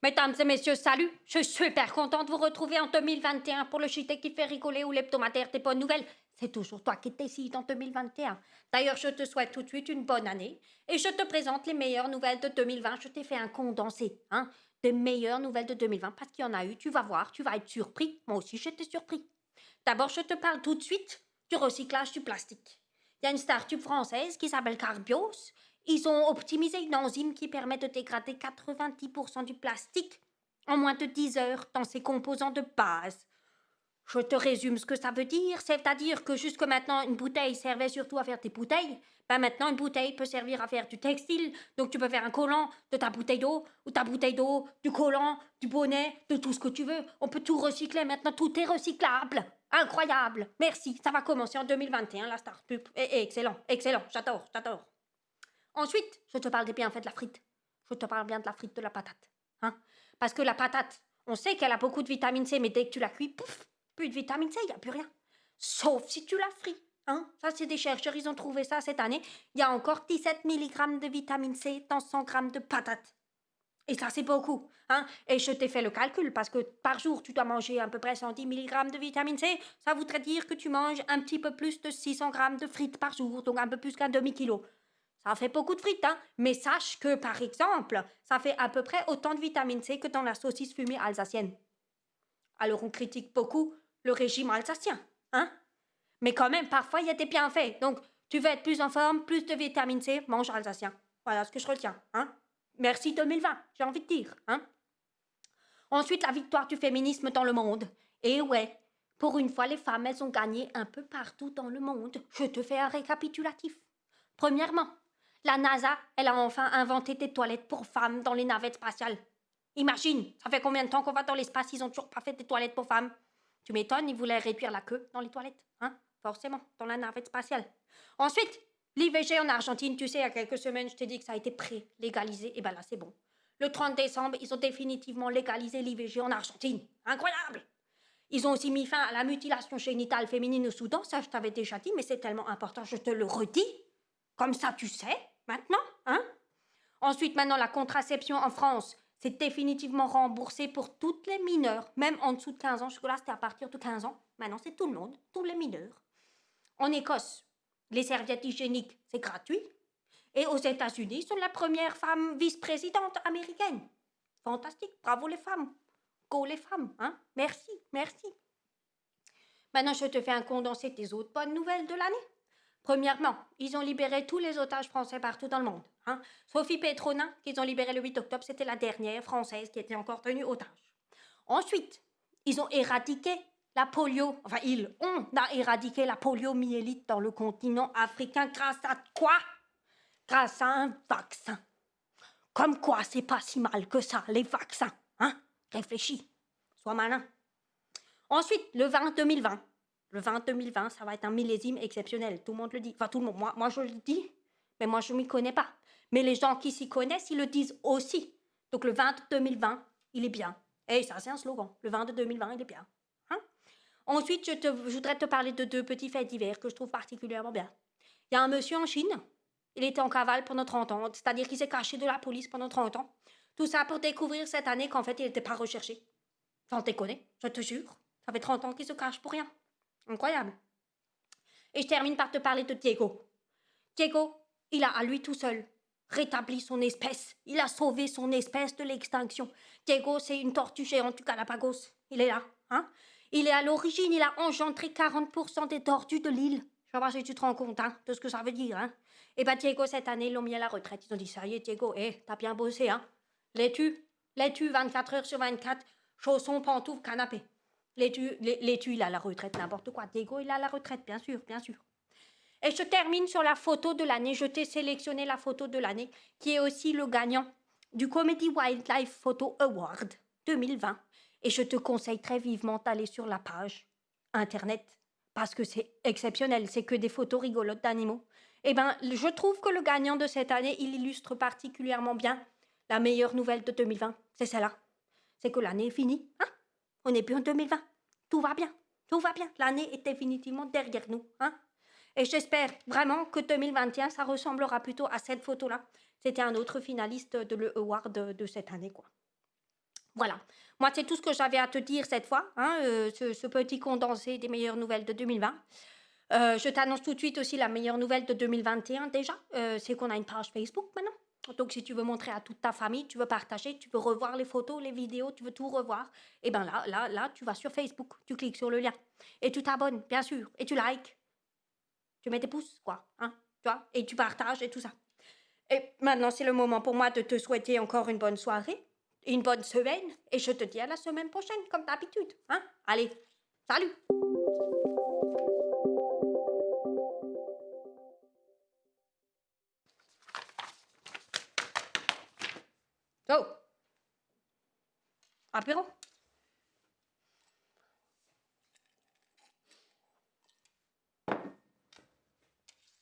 Mesdames et messieurs, salut! Je suis super contente de vous retrouver en 2021 pour le JT qui fait rigoler ou l'hebdomadaire des bonnes nouvelles. C'est toujours toi qui décides en 2021. D'ailleurs, je te souhaite tout de suite une bonne année et je te présente les meilleures nouvelles de 2020. Je t'ai fait un condensé, des meilleures nouvelles de 2020 parce qu'il y en a eu. Tu vas voir, tu vas être surpris. Moi aussi, j'étais surpris. D'abord, je te parle tout de suite du recyclage du plastique. Il y a une start-up française qui s'appelle Carbios. Ils ont optimisé une enzyme qui permet de dégrader 90% du plastique en moins de 10 heures dans ses composants de base. Je te résume ce que ça veut dire, c'est-à-dire que jusque maintenant, une bouteille servait surtout à faire des bouteilles. Ben maintenant, une bouteille peut servir à faire du textile, donc tu peux faire un collant de ta bouteille d'eau, ou ta bouteille d'eau, du collant, du bonnet, de tout ce que tu veux. On peut tout recycler, maintenant tout est recyclable. Incroyable, merci, ça va commencer en 2021, la start-up. Excellent, excellent, j'adore. Ensuite, je te parle des bienfaits de la frite. Je te parle bien de la frite de la patate. Parce que la patate, on sait qu'elle a beaucoup de vitamine C, mais dès que tu la cuis, pouf, plus de vitamine C, il n'y a plus rien. Sauf si tu la frites. Ça, c'est des chercheurs, ils ont trouvé ça cette année. Il y a encore 17 milligrammes de vitamine C dans 100 grammes de patates. Et ça, c'est beaucoup. Et je t'ai fait le calcul, parce que par jour, tu dois manger à peu près 110 milligrammes de vitamine C. Ça voudrait dire que tu manges un petit peu plus de 600 grammes de frites par jour, donc un peu plus qu'un demi-kilo. Ça fait beaucoup de frites, mais sache que, par exemple, ça fait à peu près autant de vitamine C que dans la saucisse fumée alsacienne. Alors on critique beaucoup le régime alsacien, mais quand même, parfois, il y a des bienfaits. Donc, tu veux être plus en forme, plus de vitamine C, mange alsacien. Voilà ce que je retiens, Merci 2020, j'ai envie de dire, Ensuite, la victoire du féminisme dans le monde. Et ouais, pour une fois, les femmes, elles ont gagné un peu partout dans le monde. Je te fais un récapitulatif. Premièrement, la NASA, elle a enfin inventé des toilettes pour femmes dans les navettes spatiales. Imagine, ça fait combien de temps qu'on va dans l'espace, ils ont toujours pas fait des toilettes pour femmes. Tu m'étonnes, ils voulaient réduire la queue dans les toilettes, forcément, dans la navette spatiale. Ensuite, l'IVG en Argentine, tu sais, il y a quelques semaines, je t'ai dit que ça a été pré-légalisé, et ben là, c'est bon. Le 30 décembre, ils ont définitivement légalisé l'IVG en Argentine. Incroyable! Ils ont aussi mis fin à la mutilation génitale féminine au Soudan, ça je t'avais déjà dit, mais c'est tellement important, je te le redis. Comme ça, tu sais, maintenant, Ensuite, maintenant, la contraception en France, c'est définitivement remboursé pour toutes les mineures, même en dessous de 15 ans. Jusque-là, c'était à partir de 15 ans. Maintenant, c'est tout le monde, tous les mineurs. En Écosse, les serviettes hygiéniques, c'est gratuit. Et aux États-Unis, ils sont la première femme vice-présidente américaine. Fantastique, bravo les femmes. Go les femmes, merci. Maintenant, je te fais un condensé des autres bonnes nouvelles de l'année. Premièrement, ils ont libéré tous les otages français partout dans le monde. Sophie Petronin, qu'ils ont libéré le 8 octobre, c'était la dernière française qui était encore tenue otage. Ensuite, ils ont éradiqué la polio. Enfin, ils ont éradiqué la poliomyélite dans le continent africain grâce à quoi? Grâce à un vaccin. Comme quoi, c'est pas si mal que ça, les vaccins. Réfléchis. Sois malin. Ensuite, le 20 2020. Le 20 2020, ça va être un millésime exceptionnel. Tout le monde le dit. Enfin, tout le monde. Moi je le dis, mais moi, je m'y connais pas. Mais les gens qui s'y connaissent, ils le disent aussi. Donc, le 20 2020, il est bien. Et ça, c'est un slogan. Le 20 2020, il est bien. Ensuite, je voudrais te parler de deux petits faits divers que je trouve particulièrement bien. Il y a un monsieur en Chine. Il était en cavale pendant 30 ans. C'est-à-dire qu'il s'est caché de la police pendant 30 ans. Tout ça pour découvrir cette année qu'en fait, il n'était pas recherché. Sans déconner, je te jure. Ça fait 30 ans qu'il se cache pour rien. Incroyable. Et je termine par te parler de Diego. Diego, il a à lui tout seul rétabli son espèce. Il a sauvé son espèce de l'extinction. Diego, c'est une tortue géante du Galapagos. Il est là, Il est à l'origine, il a engendré 40% des tortues de l'île. Je sais pas si tu te rends compte, de ce que ça veut dire, Et ben Diego, cette année, ils l'ont mis à la retraite. Ils ont dit, ça y est, Diego, t'as bien bossé, Laitue, 24 heures sur 24, chaussons, pantoufles, canapé. Laitue, il a la retraite, n'importe quoi. Diego, il a la retraite, bien sûr. Et je termine sur la photo de l'année. Je t'ai sélectionné la photo de l'année, qui est aussi le gagnant du Comedy Wildlife Photo Award 2020. Et je te conseille très vivement d'aller sur la page internet, parce que c'est exceptionnel. C'est que des photos rigolotes d'animaux. Eh ben, je trouve que le gagnant de cette année, il illustre particulièrement bien la meilleure nouvelle de 2020. C'est celle-là. C'est que l'année est finie, On n'est plus en 2020. Tout va bien. L'année est définitivement derrière nous, Et j'espère vraiment que 2021, ça ressemblera plutôt à cette photo-là. C'était un autre finaliste de l'Award de cette année, quoi. Voilà. Moi, c'est tout ce que j'avais à te dire cette fois, hein, ce petit condensé des meilleures nouvelles de 2020. Je t'annonce tout de suite aussi la meilleure nouvelle de 2021 déjà, c'est qu'on a une page Facebook maintenant. Donc si tu veux montrer à toute ta famille, tu veux partager, tu veux revoir les photos, les vidéos, tu veux tout revoir, et ben là, tu vas sur Facebook, tu cliques sur le lien et tu t'abonnes, bien sûr, et tu likes, tu mets des pouces, quoi, hein, tu vois, et tu partages et tout ça. Et maintenant, c'est le moment pour moi de te souhaiter encore une bonne soirée, une bonne semaine, et je te dis à la semaine prochaine, comme d'habitude, hein. Allez, salut! Oh, apéro!